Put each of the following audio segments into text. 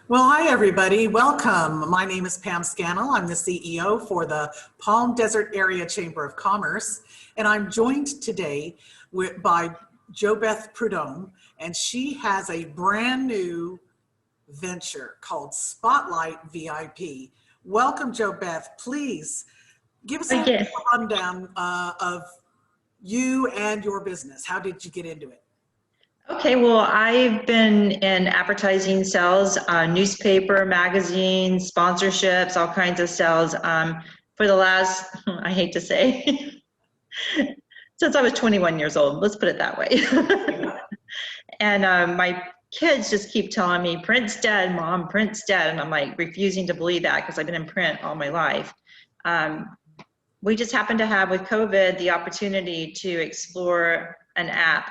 Well, hi, everybody. Welcome. My name is Pam Scannell. I'm the CEO for the Palm Desert Area Chamber of Commerce, and I'm joined today by Beth Prudhomme, and she has a brand new venture called Spotlight VIP. Welcome, Beth. Please give us a little Yes. rundown of you and your business. How did you get into it? Okay, well, I've been in advertising sales, newspaper, magazines, sponsorships, all kinds of sales for the last, I hate to say, since I was 21 years old. Let's put it that way. And my kids just keep telling me, print's dead, Mom, print's dead. And I'm like refusing to believe that because I've been in print all my life. We just happened to have with COVID the opportunity to explore an app.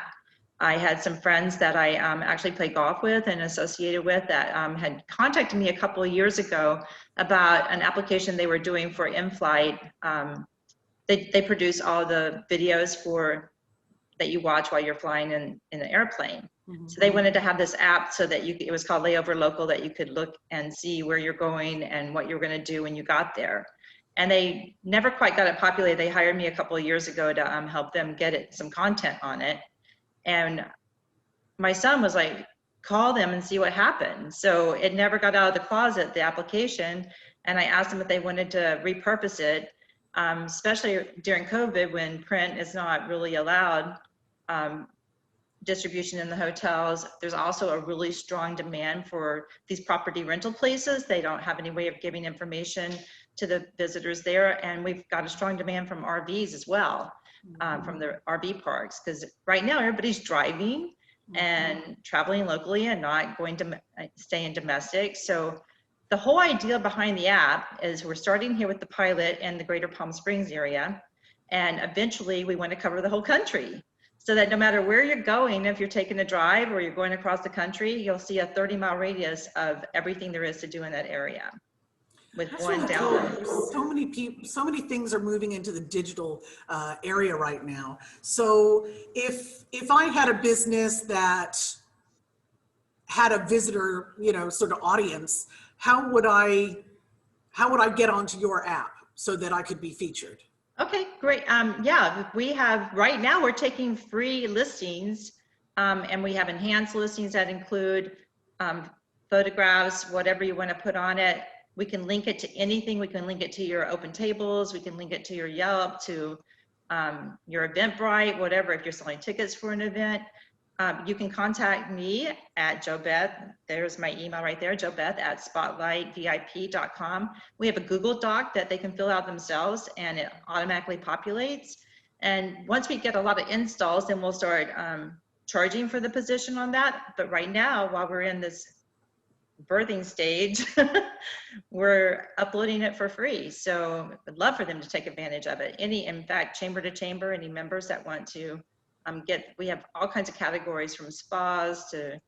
I had some friends that I actually play golf with and associated with that had contacted me a couple of years ago about an application they were doing for in-flight. They produce all the videos that you watch while you're flying in an airplane. Mm-hmm. So they wanted to have this app so that it was called Layover Local, that you could look and see where you're going and what you're going to do when you got there. And they never quite got it populated. They hired me a couple of years ago to help them get some content on it. And my son was like, call them and see what happened. So it never got out of the closet, the application. And I asked them if they wanted to repurpose it, especially during COVID when print is not really allowed distribution in the hotels. There's also a really strong demand for these property rental places. They don't have any way of giving information to the visitors there. And we've got a strong demand from RVs as well. From the RV parks, because right now everybody's driving and traveling locally and not going to stay in domestic. So the whole idea behind the app is we're starting here with the pilot in the greater Palm Springs area, and eventually we want to cover the whole country so that no matter where you're going, if you're taking a drive or you're going across the country, you'll see a 30-mile radius of everything there is to do in that area. With That's one really download. cool. So many people, so many things are moving into the digital area right now. So if I had a business that had a visitor, sort of audience, how would I get onto your app so that I could be featured? Okay, great. Yeah, we have right now we're taking free listings, and we have enhanced listings that include photographs, whatever you want to put on it. We can link it to anything. We can link it to your open tables. We can link it to your Yelp, to your Eventbrite, whatever. If you're selling tickets for an event, you can contact me at Beth. There's my email right there, jobeth@spotlightvip.com. We have a Google Doc that they can fill out themselves, and it automatically populates. And once we get a lot of installs, then we'll start charging for the position on that. But right now, while we're in this birthing stage, we're uploading it for free. So I'd love for them to take advantage of it. In fact, chamber to chamber, any members that want to we have all kinds of categories from spas to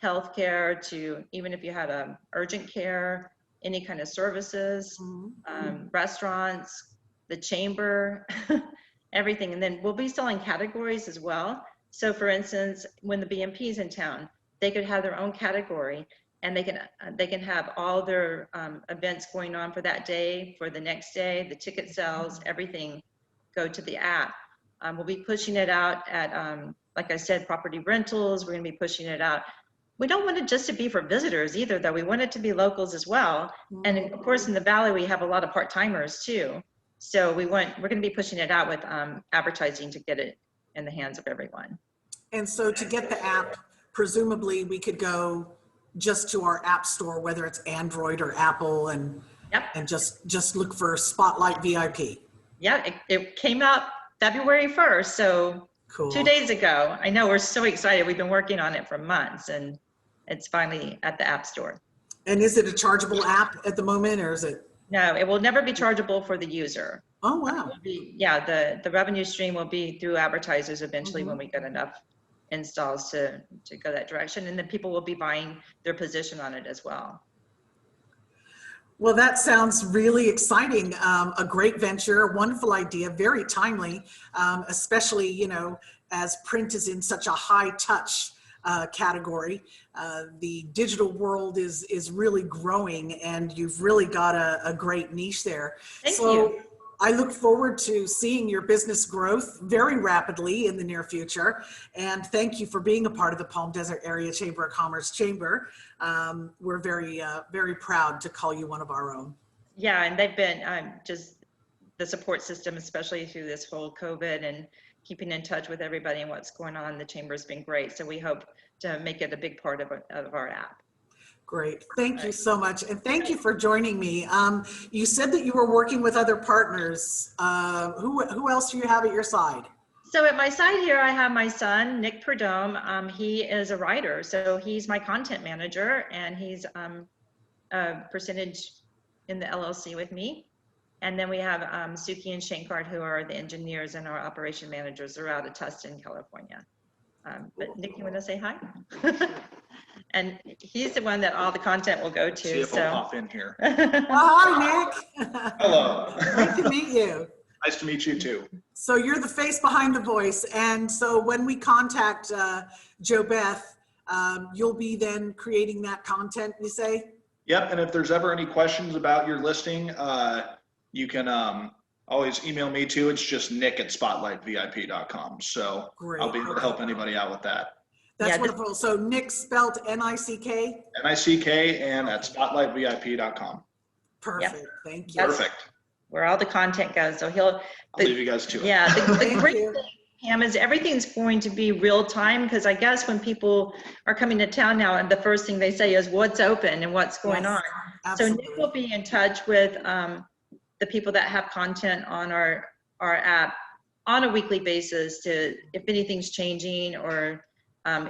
healthcare to even if you had urgent care, any kind of services, restaurants, the chamber, everything. And then we'll be selling categories as well. So for instance, when the BMP is in town, they could have their own category, and they can have all their events going on for that day, for the next day, the ticket sales, everything go to the app. We'll be pushing it out at, like I said, property rentals. We're going to be pushing it out. We don't want it just to be for visitors either, though. We want it to be locals as well. And of course, in the Valley, we have a lot of part-timers too. So we're going to be pushing it out with advertising to get it in the hands of everyone. And so to get the app, presumably we could go just to our app store, whether it's Android or Apple, and yep. And just look for Spotlight VIP. Yeah, it came out February 1st, so cool. 2 days ago. I know, we're so excited. We've been working on it for months, and it's finally at the App Store. And is it a chargeable app at the moment, or is it? No, it will never be chargeable for the user. Oh, wow. The revenue stream will be through advertisers eventually when we get enough installs to go that direction, and then people will be buying their position on it as well. Well, that sounds really exciting. A great venture, a wonderful idea, very timely, especially, as print is in such a high touch category. The digital world is really growing, and you've really got a great niche there. Thank you. I look forward to seeing your business growth very rapidly in the near future. And thank you for being a part of the Palm Desert Area Chamber of Commerce Chamber. We're very proud to call you one of our own. Yeah, and they've been just the support system, especially through this whole COVID and keeping in touch with everybody and what's going on. The chamber has been great. So we hope to make it a big part of our app. Great. Thank you so much. And thank you for joining me. You said that you were working with other partners. Who else do you have at your side? So at my side here, I have my son, Nick Prudhomme. He is a writer. So he's my content manager, and he's a percentage in the LLC with me. And then we have Suki and Shankard, who are the engineers and our operation managers. They're out of Tustin, California. But Nick, you want to say hi? And he's the one that all the content will go to. See if I'll pop in here. Hi, Nick. Hello. Great to meet you. Nice to meet you too. So you're the face behind the voice. And so when we contact Jo Beth, you'll be then creating that content, you say? Yep. And if there's ever any questions about your listing, you can always email me too. It's just nick@spotlitevip.com. So Great. I'll be able to help anybody out with that. That's wonderful. So Nick spelled N-I-C-K? N-I-C-K and at spotlitevip.com. Perfect. Yep. Thank you. Perfect. Where all the content goes. So I'll leave you guys to it. Yeah, the Thank great you. thing, Pam, is everything's going to be real time, because I guess when people are coming to town now, and the first thing they say is what's open and what's going Yes, on. absolutely. So Nick will be in touch with the people that have content on our app on a weekly basis to if anything's changing, or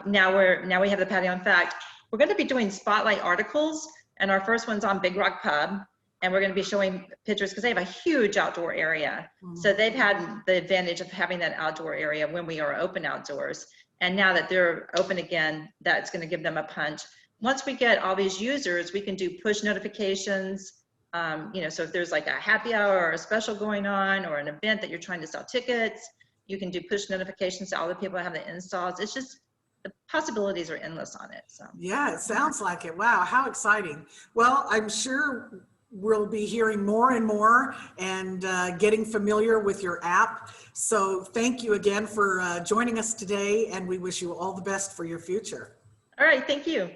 now we have the patio. In fact, we're going to be doing spotlight articles, and our first one's on Big Rock Pub, and we're going to be showing pictures because they have a huge outdoor area. So they've had the advantage of having that outdoor area when we are open outdoors, and now that they're open again, that's going to give them a punch. Once we get all these users, we can do push notifications. So if there's like a happy hour or a special going on or an event that you're trying to sell tickets, you can do push notifications to all the people that have the installs. It's just, the possibilities are endless on it. So Yeah, it sounds like it. Wow, how exciting. Well, I'm sure we'll be hearing more and more and getting familiar with your app. So thank you again for joining us today, and we wish you all the best for your future. all right, thank you.